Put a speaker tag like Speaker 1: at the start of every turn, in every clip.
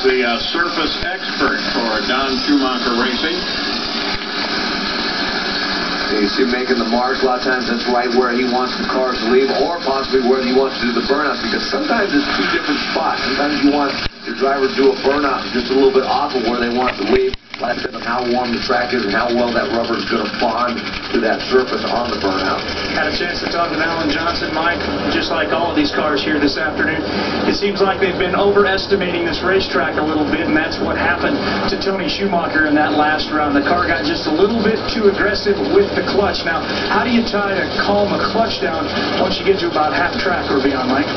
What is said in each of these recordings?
Speaker 1: the surface expert for Don Schumacher Racing.
Speaker 2: You see him making the marks. A lot of times that's right where he wants the cars to leave, or possibly where he wants to do the burnout, because sometimes it's two different spots. Sometimes you want your driver to do a burnout just a little bit off of where they want to leave. Like I said, on how warm the track is and how well that rubber is going to bond to that surface on the burnout.
Speaker 3: Had a chance to talk with Alan Johnson, Mike. Just like all of these cars here this afternoon, it seems like they've been overestimating this racetrack a little bit, and that's what happened to Tony Schumacher in that last round. The car got just a little bit too aggressive with the clutch. Now, how do you try to calm a clutch down once you get to about half track or beyond, Mike?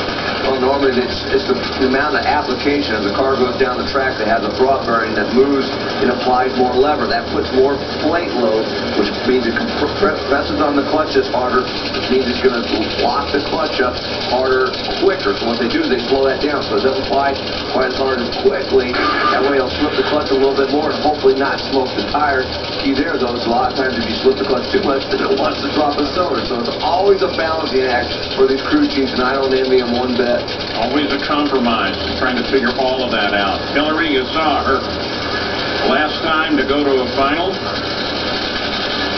Speaker 2: Well, normally it's the amount of application. As the car goes down the track, they have the throttle bearing that moves and applies more lever. That puts more plate load, which means it presses on the clutch just harder, which means it's going to lock the clutch up harder, quicker. So what they do is they slow that down so it doesn't fly quite as hard as quickly. That way it'll slip the clutch a little bit more and hopefully not smoke the tires. Key there, though, is a lot of times if you slip the clutch too much, then it wants to drop a cylinder. So it's always a balancing act for these crew chiefs, and I don't envy them one bit.
Speaker 1: Always a compromise, trying to figure all of that out. Hillary, you saw her last time to go to a final,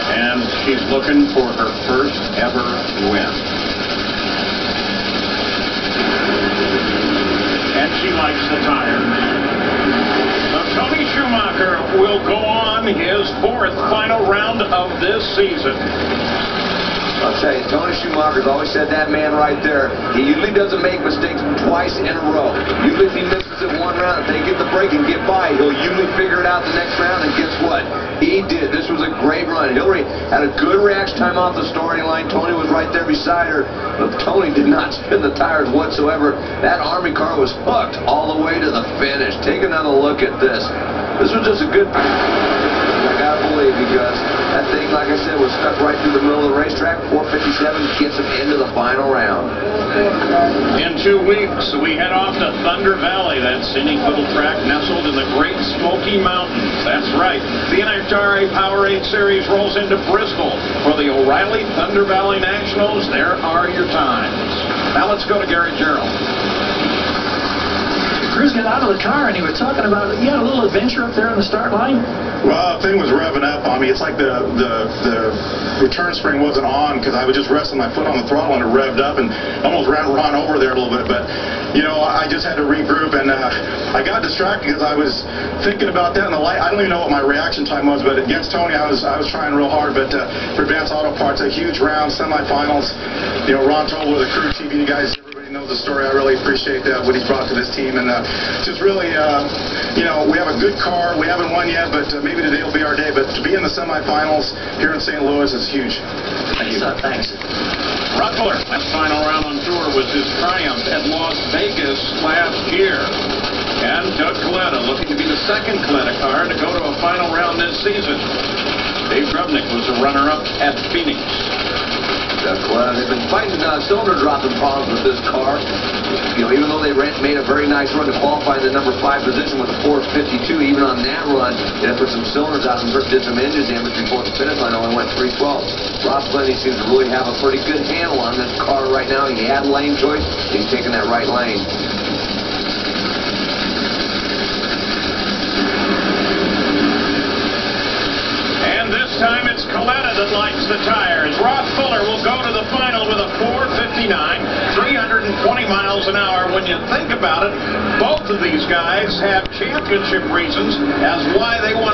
Speaker 1: and she's looking for her first ever win. And she likes the tires. So Tony Schumacher will go on his fourth final round of this season.
Speaker 2: I'll tell you, Tony Schumacher's always said that man right there. He usually doesn't make mistakes twice in a row. Usually if he misses it one round, if they get the break and get by, he'll usually figure it out the next round, and guess what? He did. This was a great run. Hillary had a good reaction time off the starting line. Tony was right there beside her, but Tony did not spin the tires whatsoever. That Army car was hooked all the way to the finish. Take another look at this. This was just a good... I gotta believe, because that thing, like I said, was stuck right through the middle of the racetrack. 457 gets him into the final round.
Speaker 1: In 2 weeks, we head off to Thunder Valley, that scenic little track nestled in the Great Smoky Mountains. That's right. The NHRA Power 8 Series rolls into Bristol for the O'Reilly Thunder Valley Nationals. There are your times. Now let's go to Gary Gerald.
Speaker 3: Cruz got out of the car and he was talking about, you had a little adventure up there on the start line?
Speaker 4: Well, the thing was revving up on me. It's like the return spring wasn't on because I was just resting my foot on the throttle and it revved up and almost ran over there a little bit. But, you know, I just had to regroup, and I got distracted because I was thinking about that in the light. I don't even know what my reaction time was, but against Tony, I was trying real hard. But for Advanced Auto Parts, a huge round, semifinals. You know, Ron Toll with the crew team, you guys knows the story. I really appreciate what he's brought to this team, and just really, you know, we have a good car. We haven't won yet, but maybe today will be our day. But to be in the semifinals here in St. Louis is huge. Thank you.
Speaker 3: Thanks.
Speaker 1: Rod Fuller, that final round on tour was his triumph at Las Vegas last year. And Doug Coletta looking to be the second Coletta car to go to a final round this season. Dave Grubnick was a runner-up at Phoenix.
Speaker 2: They've been fighting cylinder dropping problems with this car. You know, even though they made a very nice run to qualify in the number 5 position with a 452, even on that run, they had to put some cylinders out and did some engine damage before the finish line. Only went 312. Ross Blenny seems to really have a pretty good handle on this car right now. He had lane choice. He's taking that right lane.
Speaker 1: This time it's Coletta that likes the tires. Rod Fuller will go to the final with a 459, 320 miles an hour. When you think about it, both of these guys have championship reasons as why they want